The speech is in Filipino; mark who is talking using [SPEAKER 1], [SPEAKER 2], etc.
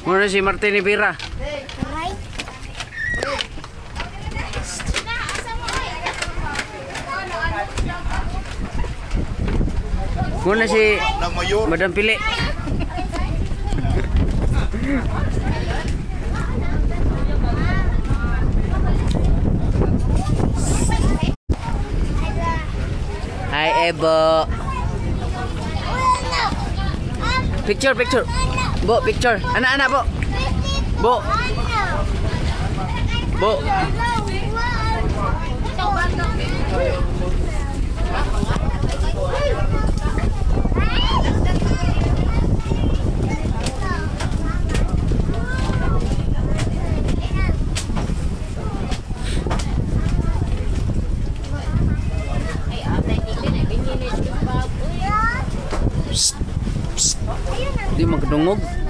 [SPEAKER 1] Muna si Martin Nevera. Muna si Madam Pili. Hi Ebo. Picture. Bo, picture. Anak-anak, Bo. Bo. Bo. Di magdungog.